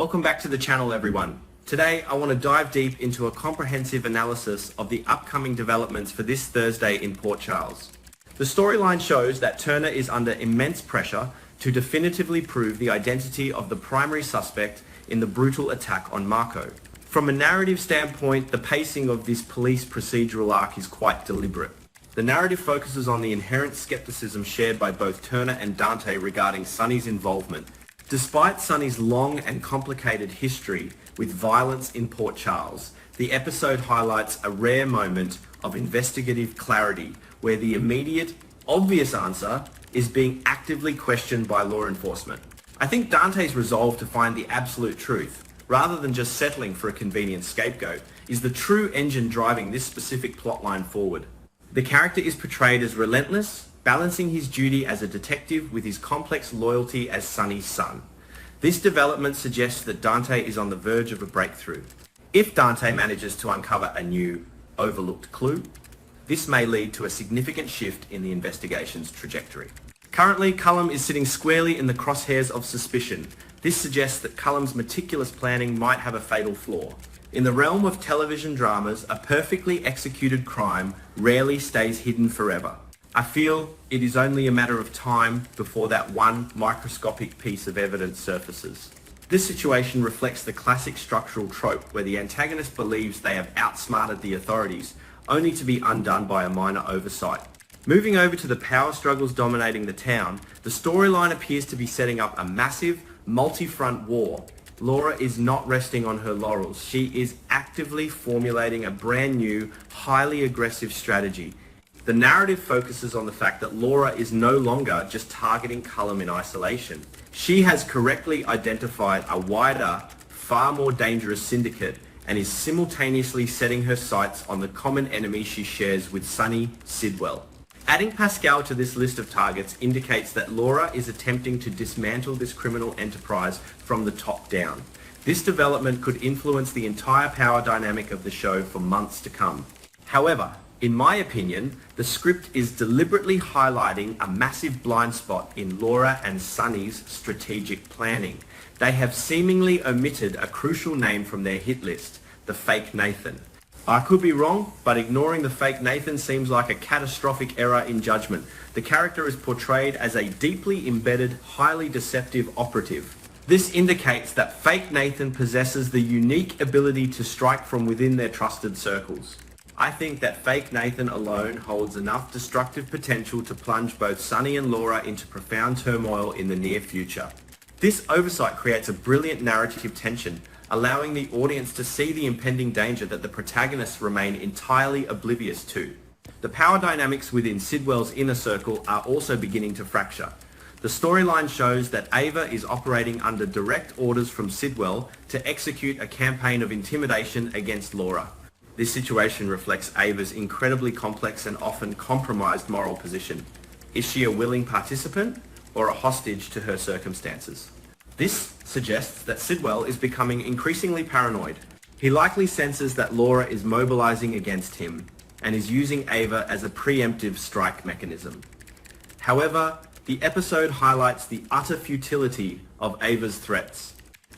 Welcome back to the channel, everyone. Today I want to dive deep into a comprehensive analysis of the upcoming developments for this Thursday in Port Charles. The storyline shows that Turner is under immense pressure to definitively prove the identity of the primary suspect in the brutal attack on Marco. From a narrative standpoint, the pacing of this police procedural arc is quite deliberate. The narrative focuses on the inherent skepticism shared by both Turner and Dante regarding Sonny's involvement. Despite Sonny's long and complicated history with violence in Port Charles, the episode highlights a rare moment of investigative clarity where the immediate, obvious answer is being actively questioned by law enforcement. I think Dante's resolve to find the absolute truth, rather than just settling for a convenient scapegoat, is the true engine driving this specific plotline forward. The character is portrayed as relentless, balancing his duty as a detective with his complex loyalty as Sonny's son. This development suggests that Dante is on the verge of a breakthrough. If Dante manages to uncover a new, overlooked clue, this may lead to a significant shift in the investigation's trajectory. Currently, Cullum is sitting squarely in the crosshairs of suspicion. This suggests that Cullum's meticulous planning might have a fatal flaw. In the realm of television dramas, a perfectly executed crime rarely stays hidden forever. I feel it is only a matter of time before that one microscopic piece of evidence surfaces. This situation reflects the classic structural trope where the antagonist believes they have outsmarted the authorities, only to be undone by a minor oversight. Moving over to the power struggles dominating the town, the storyline appears to be setting up a massive, multi-front war. Laura is not resting on her laurels. She is actively formulating a brand new, highly aggressive strategy. The narrative focuses on the fact that Laura is no longer just targeting Cullum in isolation. She has correctly identified a wider, far more dangerous syndicate and is simultaneously setting her sights on the common enemy she shares with Sonny Sidwell. Adding Pascal to this list of targets indicates that Laura is attempting to dismantle this criminal enterprise from the top down. This development could influence the entire power dynamic of the show for months to come. However, in my opinion, the script is deliberately highlighting a massive blind spot in Laura and Sonny's strategic planning. They have seemingly omitted a crucial name from their hit list, the fake Nathan. I could be wrong, but ignoring the fake Nathan seems like a catastrophic error in judgment. The character is portrayed as a deeply embedded, highly deceptive operative. This indicates that fake Nathan possesses the unique ability to strike from within their trusted circles. I think that fake Nathan alone holds enough destructive potential to plunge both Sonny and Laura into profound turmoil in the near future. This oversight creates a brilliant narrative tension, allowing the audience to see the impending danger that the protagonists remain entirely oblivious to. The power dynamics within Sidwell's inner circle are also beginning to fracture. The storyline shows that Ava is operating under direct orders from Sidwell to execute a campaign of intimidation against Laura. This situation reflects Ava's incredibly complex and often compromised moral position. Is she a willing participant or a hostage to her circumstances? This suggests that Sidwell is becoming increasingly paranoid. He likely senses that Laura is mobilizing against him and is using Ava as a preemptive strike mechanism. However, the episode highlights the utter futility of Ava's threats.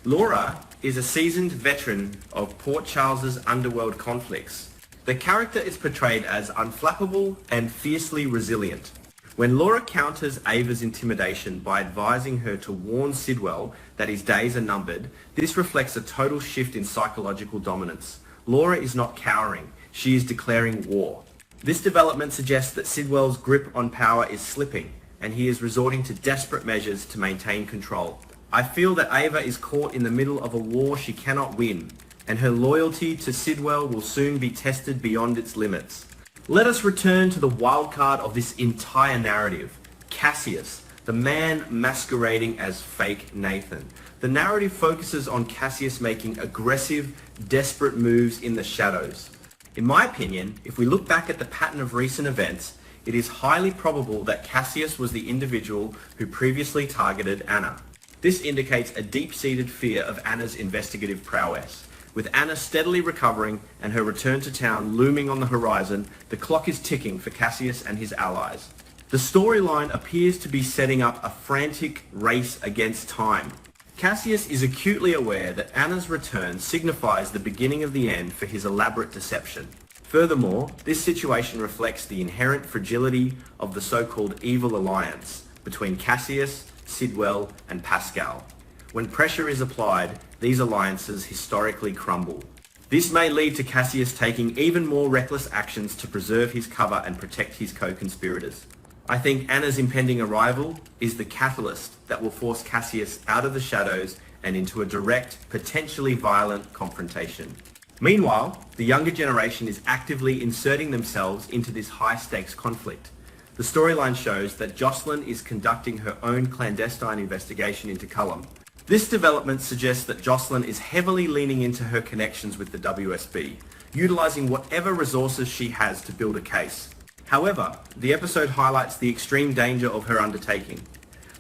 Laura is a seasoned veteran of Port Charles's underworld conflicts. The character is portrayed as unflappable and fiercely resilient. When Laura counters Ava's intimidation by advising her to warn Sidwell that his days are numbered, this reflects a total shift in psychological dominance. Laura is not cowering, she is declaring war. This development suggests that Sidwell's grip on power is slipping, and he is resorting to desperate measures to maintain control. I feel that Ava is caught in the middle of a war she cannot win, and her loyalty to Sidwell will soon be tested beyond its limits. Let us return to the wildcard of this entire narrative, Cassius, the man masquerading as fake Nathan. The narrative focuses on Cassius making aggressive, desperate moves in the shadows. In my opinion, if we look back at the pattern of recent events, it is highly probable that Cassius was the individual who previously targeted Anna. This indicates a deep-seated fear of Anna's investigative prowess. With Anna steadily recovering and her return to town looming on the horizon, the clock is ticking for Cassius and his allies. The storyline appears to be setting up a frantic race against time. Cassius is acutely aware that Anna's return signifies the beginning of the end for his elaborate deception. Furthermore, this situation reflects the inherent fragility of the so-called evil alliance between Cassius, Sidwell, and Pascal. When pressure is applied, these alliances historically crumble. This may lead to Cassius taking even more reckless actions to preserve his cover and protect his co-conspirators. I think Anna's impending arrival is the catalyst that will force Cassius out of the shadows and into a direct, potentially violent confrontation. Meanwhile, the younger generation is actively inserting themselves into this high-stakes conflict. The storyline shows that Jocelyn is conducting her own clandestine investigation into Cullum. This development suggests that Jocelyn is heavily leaning into her connections with the WSB, utilising whatever resources she has to build a case. However, the episode highlights the extreme danger of her undertaking.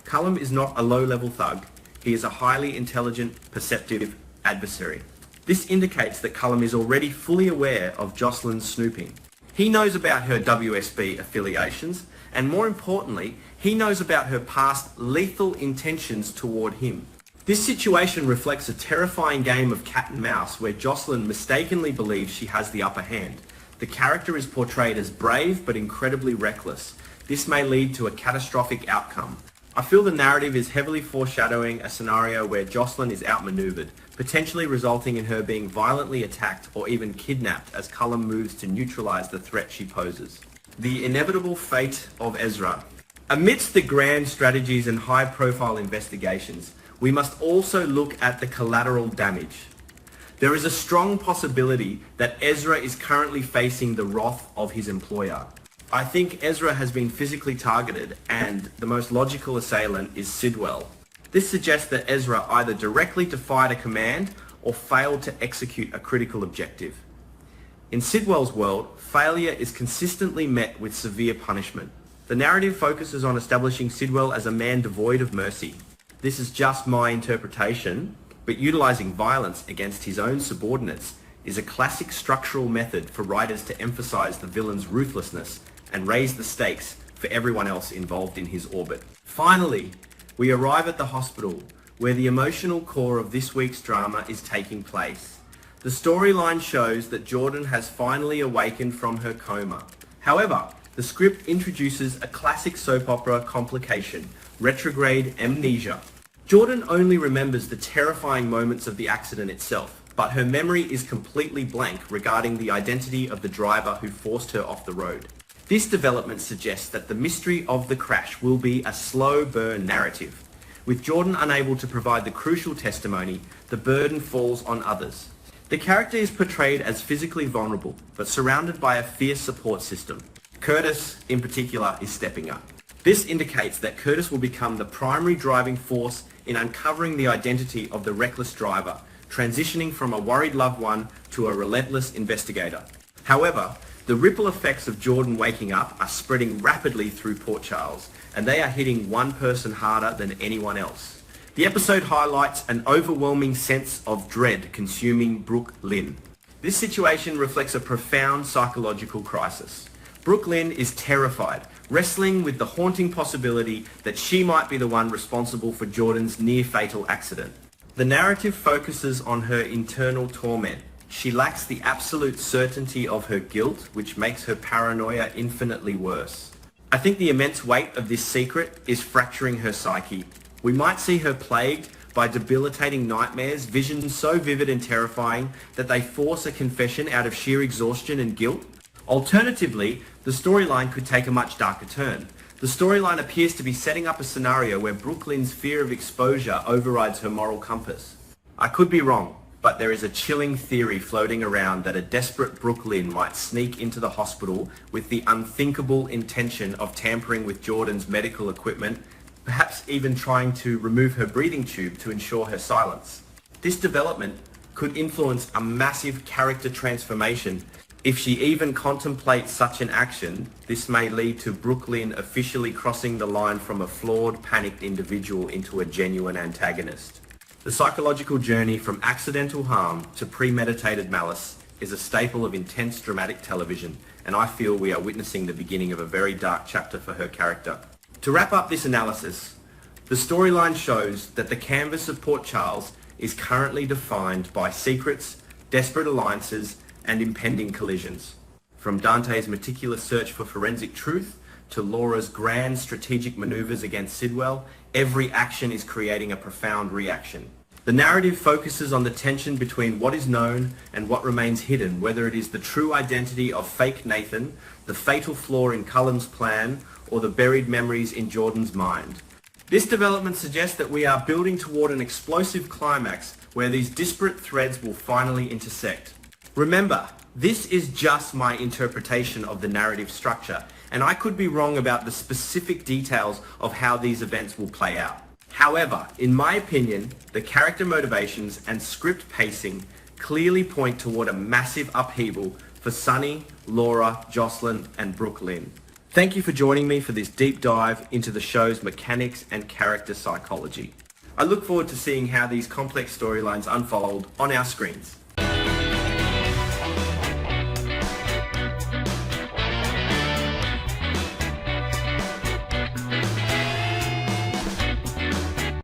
Cullum is not a low-level thug, he is a highly intelligent, perceptive adversary. This indicates that Cullum is already fully aware of Jocelyn's snooping. He knows about her WSB affiliations, and more importantly, he knows about her past lethal intentions toward him. This situation reflects a terrifying game of cat and mouse where Jocelyn mistakenly believes she has the upper hand. The character is portrayed as brave but incredibly reckless. This may lead to a catastrophic outcome. I feel the narrative is heavily foreshadowing a scenario where Jocelyn is outmaneuvered, potentially resulting in her being violently attacked or even kidnapped as Cullum moves to neutralize the threat she poses. The inevitable fate of Ezra. Amidst the grand strategies and high-profile investigations, we must also look at the collateral damage. There is a strong possibility that Ezra is currently facing the wrath of his employer. I think Ezra has been physically targeted, and the most logical assailant is Sidwell. This suggests that Ezra either directly defied a command or failed to execute a critical objective. In Sidwell's world, failure is consistently met with severe punishment. The narrative focuses on establishing Sidwell as a man devoid of mercy. This is just my interpretation, but utilizing violence against his own subordinates is a classic structural method for writers to emphasize the villain's ruthlessness and raise the stakes for everyone else involved in his orbit. Finally, we arrive at the hospital, where the emotional core of this week's drama is taking place. The storyline shows that Jordan has finally awakened from her coma. However, the script introduces a classic soap opera complication, retrograde amnesia. Jordan only remembers the terrifying moments of the accident itself, but her memory is completely blank regarding the identity of the driver who forced her off the road. This development suggests that the mystery of the crash will be a slow burn narrative. With Jordan unable to provide the crucial testimony, the burden falls on others. The character is portrayed as physically vulnerable, but surrounded by a fierce support system. Curtis, in particular, is stepping up. This indicates that Curtis will become the primary driving force in uncovering the identity of the reckless driver, transitioning from a worried loved one to a relentless investigator. However, the ripple effects of Jordan waking up are spreading rapidly through Port Charles, and they are hitting one person harder than anyone else. The episode highlights an overwhelming sense of dread consuming Brooke Lynn. This situation reflects a profound psychological crisis. Brooke Lynn is terrified, wrestling with the haunting possibility that she might be the one responsible for Jordan's near-fatal accident. The narrative focuses on her internal torment. She lacks the absolute certainty of her guilt, which makes her paranoia infinitely worse. I think the immense weight of this secret is fracturing her psyche. We might see her plagued by debilitating nightmares, visions so vivid and terrifying that they force a confession out of sheer exhaustion and guilt. Alternatively, the storyline could take a much darker turn. The storyline appears to be setting up a scenario where Brooke Lynn's fear of exposure overrides her moral compass. I could be wrong, but there is a chilling theory floating around that a desperate Brooke Lynn might sneak into the hospital with the unthinkable intention of tampering with Jordan's medical equipment, perhaps even trying to remove her breathing tube to ensure her silence. This development could influence a massive character transformation. If she even contemplates such an action, this may lead to Brooke Lynn officially crossing the line from a flawed, panicked individual into a genuine antagonist. The psychological journey from accidental harm to premeditated malice is a staple of intense dramatic television, and I feel we are witnessing the beginning of a very dark chapter for her character. To wrap up this analysis, The storyline shows that the canvas of Port Charles is currently defined by secrets, desperate alliances, and impending collisions. From Dante's meticulous search for forensic truth to Laura's grand strategic maneuvers against Sidwell, every action is creating a profound reaction. The narrative focuses on the tension between what is known and what remains hidden, whether it is the true identity of fake Nathan, the fatal flaw in Cullen's plan, or the buried memories in Jordan's mind. This development suggests that we are building toward an explosive climax where these disparate threads will finally intersect. Remember, this is just my interpretation of the narrative structure, and I could be wrong about the specific details of how these events will play out. However, in my opinion, the character motivations and script pacing clearly point toward a massive upheaval for Sunny, Laura, Jocelyn, and Brooke Lynn. Thank you for joining me for this deep dive into the show's mechanics and character psychology. I look forward to seeing how these complex storylines unfold on our screens.